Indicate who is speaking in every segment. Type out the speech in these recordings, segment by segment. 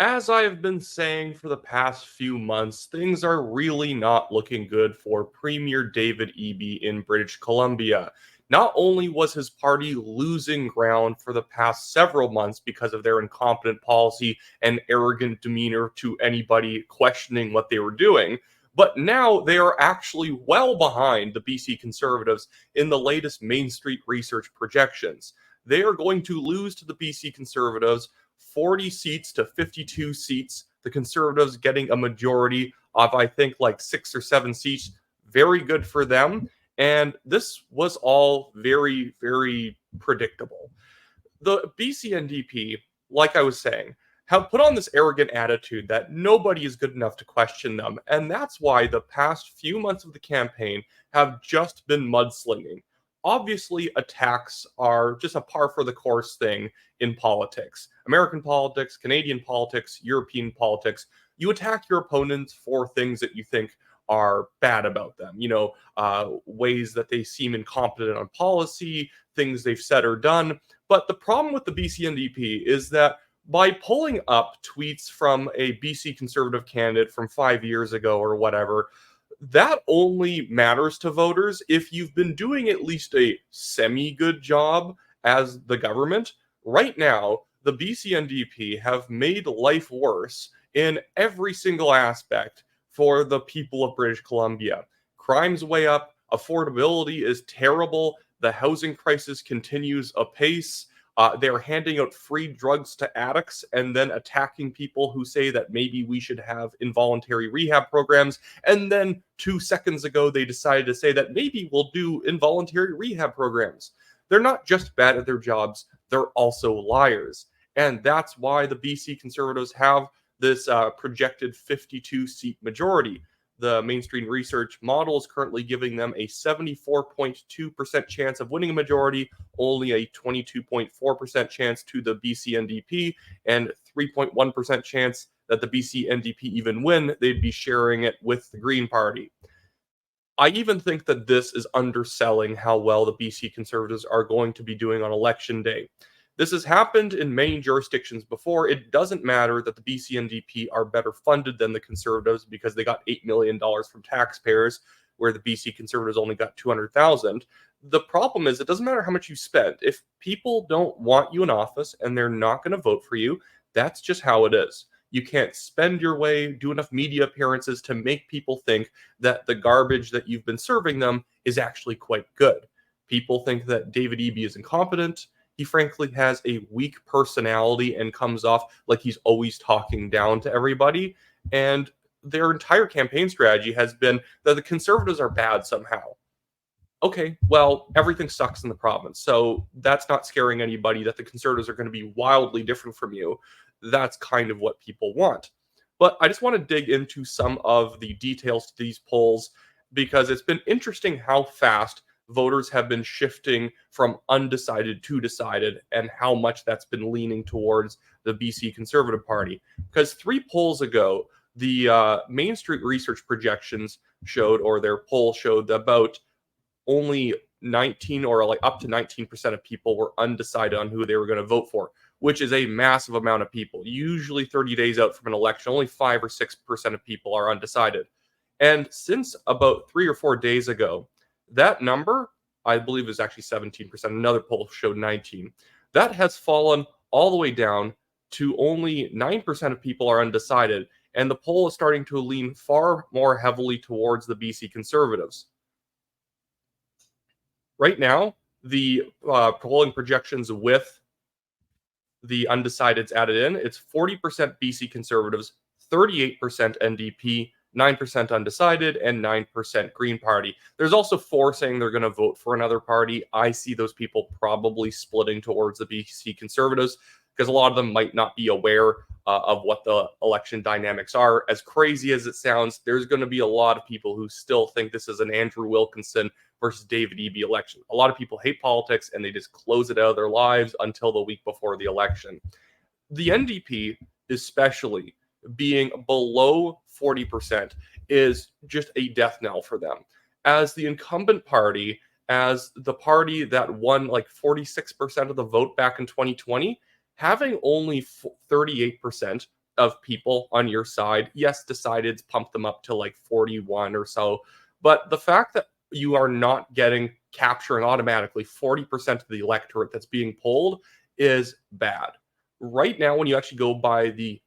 Speaker 1: As I have been saying for the past few months, things are really not looking good for Premier David Eby in British Columbia. Not only was his party losing ground for the past several months because of their incompetent policy and arrogant demeanor to anybody questioning what they were doing, but now they are actually well behind the BC Conservatives in the latest Main Street research projections. They are going to lose to the BC Conservatives 40 seats to 52 seats. The Conservatives getting a majority of, I think, like 6 or 7 seats. Very good for them. And this was all very, very predictable. The BC NDP, like I was saying, have put on this arrogant attitude that nobody is good enough to question them. And that's why the past few months of the campaign have just been mudslinging. Obviously, attacks are just a par for the course thing in politics. American politics, Canadian politics, European politics. You attack your opponents for things that you think are bad about them. Ways that they seem incompetent on policy, things they've said or done. But the problem with the BC NDP is that by pulling up tweets from a BC Conservative candidate from 5 years ago or whatever, that only matters to voters if you've been doing at least a semi good job as the government. Right now, the BC NDP have made life worse in every single aspect for the people of British Columbia. Crime's way up, affordability is terrible, the housing crisis continues apace. They're handing out free drugs to addicts and then attacking people who say that maybe we should have involuntary rehab programs. And then 2 seconds ago, they decided to say that maybe we'll do involuntary rehab programs. They're not just bad at their jobs, they're also liars. And that's why the BC Conservatives have this projected 52-seat majority. The mainstream research model is currently giving them a 74.2% chance of winning a majority, only a 22.4% chance to the BC NDP, and 3.1% chance that the BC NDP even win. They'd be sharing it with the Green Party. I even think that this is underselling how well the BC Conservatives are going to be doing on election day. This has happened in many jurisdictions before. It doesn't matter that the BC NDP are better funded than the Conservatives because they got $8 million from taxpayers, where the BC Conservatives only got $200,000. The problem is it doesn't matter how much you spend. If people don't want you in office and they're not going to vote for you, that's just how it is. You can't spend your way, do enough media appearances to make people think that the garbage that you've been serving them is actually quite good. People think that David Eby is incompetent. He frankly has a weak personality and comes off like he's always talking down to everybody. And their entire campaign strategy has been that the Conservatives are bad somehow. Okay, well, everything sucks in the province. So that's not scaring anybody that the Conservatives are going to be wildly different from you. That's kind of what people want. But I just want to dig into some of the details to these polls because it's been interesting how fast voters have been shifting from undecided to decided and how much that's been leaning towards the BC Conservative Party. Because 3 polls ago, the Main Street research projections showed, or their poll showed, about only 19 or like up to 19% of people were undecided on who they were going to vote for, which is a massive amount of people. Usually 30 days out from an election, only 5 or 6% of people are undecided. And since about 3 or 4 days ago, that number, I believe, is actually 17%. Another poll showed 19. That has fallen all the way down to only 9% of people are undecided, and the poll is starting to lean far more heavily towards the BC Conservatives. Right now, the polling projections with the undecideds added in, it's 40% BC Conservatives, 38% NDP, 9% undecided, and 9% Green Party. There's also 4 saying they're going to vote for another party. I see those people probably splitting towards the BC Conservatives because a lot of them might not be aware of what the election dynamics are. As crazy as it sounds, there's going to be a lot of people who still think this is an Andrew Wilkinson versus David Eby election. A lot of people hate politics and they just close it out of their lives until the week before the election. The NDP, especially, being below 40% is just a death knell for them. As the incumbent party, as the party that won like 46% of the vote back in 2020, having only 38%, of people on your side. Yes, decideds pump them up to like 41 or so, but the fact that you are not capturing automatically 40% of the electorate that's being polled is bad. Right now, when you actually go by the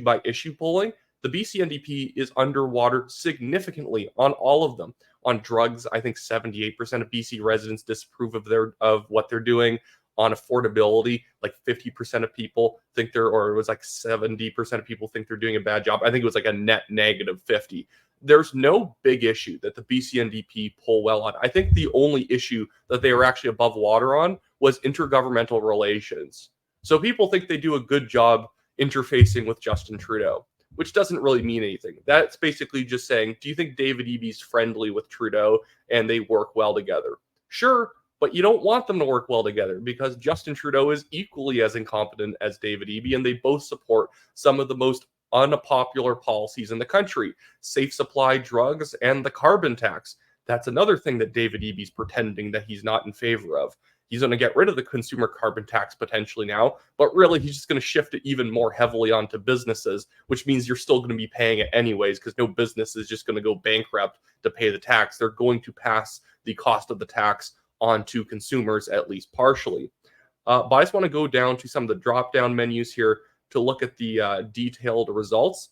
Speaker 1: by issue polling, the BC NDP is underwater significantly on all of them. On drugs, I think 78% of BC residents disapprove of what they're doing. On affordability, like 50% of people think or it was like 70% of people think they're doing a bad job. I think it was like a net negative 50. There's no big issue that the BC NDP poll well on. I think the only issue that they were actually above water on was intergovernmental relations. So people think they do a good job interfacing with Justin Trudeau, which doesn't really mean anything. That's basically just saying, do you think David Eby's friendly with Trudeau and they work well together? Sure, but you don't want them to work well together because Justin Trudeau is equally as incompetent as David Eby, and they both support some of the most unpopular policies in the country: safe supply drugs and the carbon tax. That's another thing that David Eby's pretending that he's not in favor of. He's going to get rid of the consumer carbon tax potentially now, but really he's just going to shift it even more heavily onto businesses, which means you're still going to be paying it anyways because no business is just going to go bankrupt to pay the tax. They're going to pass the cost of the tax onto consumers, at least partially. But I just want to go down to some of the drop-down menus here to look at the detailed results.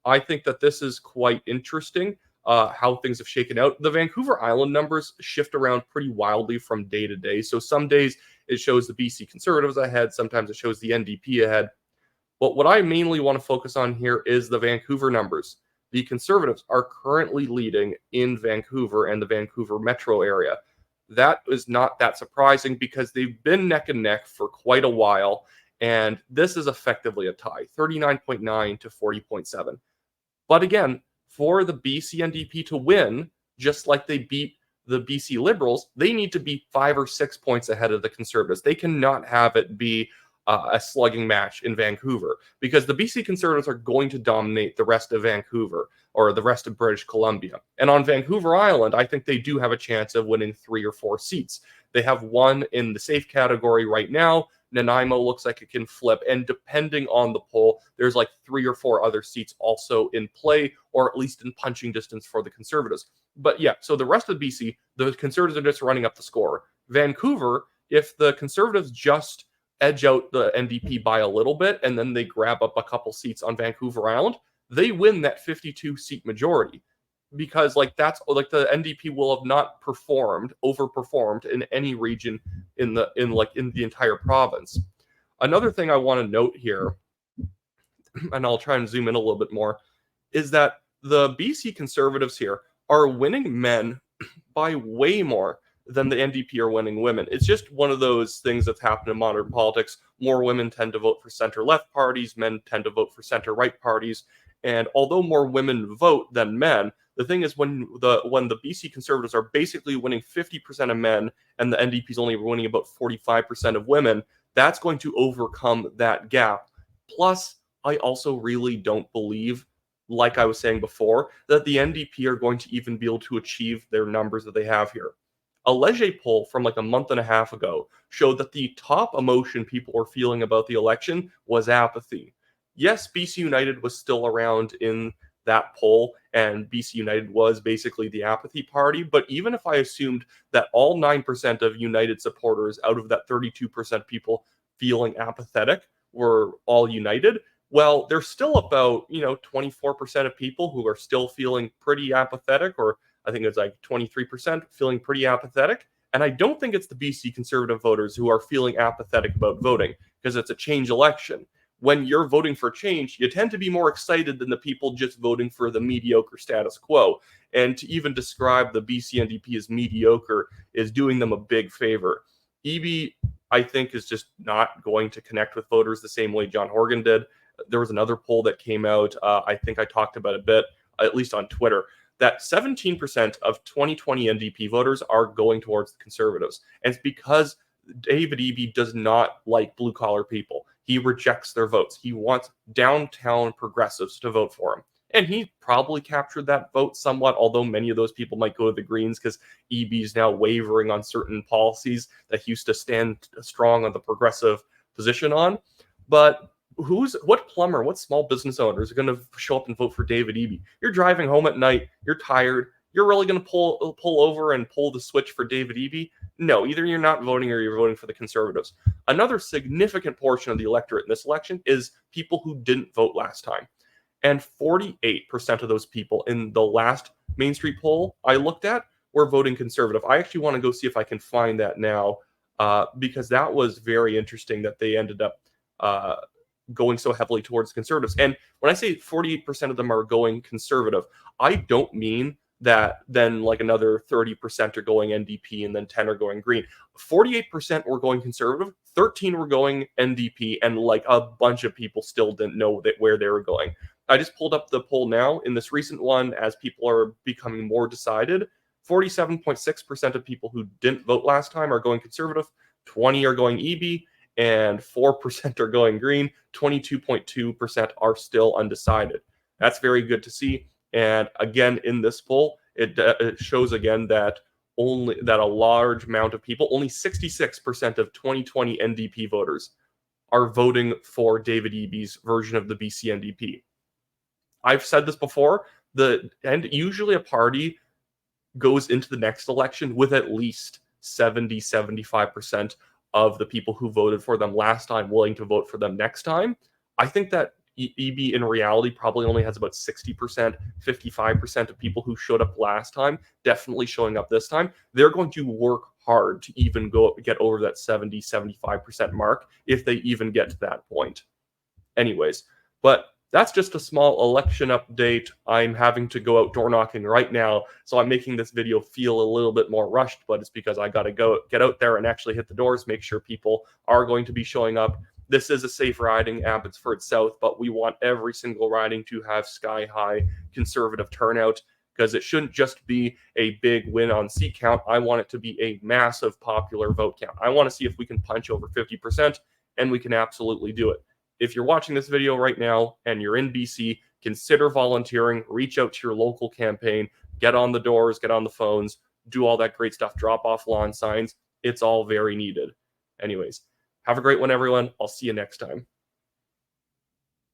Speaker 1: I think that this is quite interesting. How things have shaken out. The Vancouver Island numbers shift around pretty wildly from day to day. So some days it shows the BC Conservatives ahead, sometimes it shows the NDP ahead. But what I mainly want to focus on here is the Vancouver numbers. The Conservatives are currently leading in Vancouver and the Vancouver metro area. That is not that surprising because they've been neck and neck for quite a while, and this is effectively a tie, 39.9 to 40.7. But again, for the BC NDP to win, just like they beat the BC Liberals, they need to be 5 or 6 points ahead of the Conservatives. They cannot have it be a slugging match in Vancouver because the BC Conservatives are going to dominate the rest of Vancouver or the rest of British Columbia. And on Vancouver Island, I think they do have a chance of winning 3 or 4 seats. They have one in the safe category right now. Nanaimo looks like it can flip, and depending on the poll, there's like 3 or 4 other seats also in play, or at least in punching distance for the Conservatives. But yeah, so the rest of BC, the Conservatives are just running up the score. Vancouver, if the Conservatives just edge out the NDP by a little bit, and then they grab up a couple seats on Vancouver Island, they win that 52-seat majority. Because like that's like the NDP will have not overperformed in any region in the entire province. Another thing I want to note here, and I'll try and zoom in a little bit more, is that the BC Conservatives here are winning men by way more than the NDP are winning women. It's just one of those things that's happened in modern politics. More women tend to vote for center-left parties, men tend to vote for center-right parties, and although more women vote than men, the thing is when the BC Conservatives are basically winning 50% of men and the NDP is only winning about 45% of women, that's going to overcome that gap. Plus, I also really don't believe, like I was saying before, that the NDP are going to even be able to achieve their numbers that they have here. A Leger poll from like a month and a half ago showed that the top emotion people were feeling about the election was apathy. Yes, BC United was still around in that poll, and BC United was basically the apathy party. But even if I assumed that all 9% of United supporters out of that 32% people feeling apathetic were all United, well, there's still about 24% of people who are still feeling pretty apathetic, or I think it's like 23% feeling pretty apathetic. And I don't think it's the BC Conservative voters who are feeling apathetic about voting because it's a change election. When you're voting for change, you tend to be more excited than the people just voting for the mediocre status quo. And to even describe the BC NDP as mediocre is doing them a big favor. Eby, I think, is just not going to connect with voters the same way John Horgan did. There was another poll that came out, I think I talked about a bit, at least on Twitter, that 17% of 2020 NDP voters are going towards the Conservatives. And it's because David Eby does not like blue-collar people. He rejects their votes. He wants downtown progressives to vote for him. And he probably captured that vote somewhat, although many of those people might go to the Greens because Eby's now wavering on certain policies that he used to stand strong on the progressive position on. But what plumber, what small business owner is going to show up and vote for David Eby? You're driving home at night, you're tired, you're really going to pull over and pull the switch for David Eby? No, either you're not voting or you're voting for the Conservatives. Another significant portion of the electorate in this election is people who didn't vote last time. And 48% of those people in the last Main Street poll I looked at were voting Conservative. I actually want to go see if I can find that now, because that was very interesting that they ended up going so heavily towards Conservatives. And when I say 48% of them are going Conservative, I don't mean that then like another 30% are going NDP and then 10 are going Green. 48% were going Conservative, 13 were going NDP, and like a bunch of people still didn't know where they were going. I just pulled up the poll now in this recent one as people are becoming more decided. 47.6% of people who didn't vote last time are going Conservative, 20 are going EB, and 4% are going Green. 22.2% are still undecided. That's very good to see. And again, in this poll, it shows again that a large amount of people, only 66% of 2020 NDP voters, are voting for David Eby's version of the BC NDP. I've said this before, and usually a party goes into the next election with at least 70-75% of the people who voted for them last time willing to vote for them next time. I think that EB in reality probably only has about 60%, 55% of people who showed up last time definitely showing up this time. They're going to work hard to even get over that 70-75% mark if they even get to that point. Anyways, but that's just a small election update. I'm having to go out door knocking right now, so I'm making this video feel a little bit more rushed, but it's because I got to get out there and actually hit the doors, make sure people are going to be showing up. This is a safe riding, Abbotsford South, but we want every single riding to have sky-high Conservative turnout, because it shouldn't just be a big win on seat count. I want it to be a massive popular vote count. I want to see if we can punch over 50%, and we can absolutely do it. If you're watching this video right now and you're in BC, consider volunteering, reach out to your local campaign, get on the doors, get on the phones, do all that great stuff, drop off lawn signs. It's all very needed. Anyways, have a great one, everyone. I'll see you next time.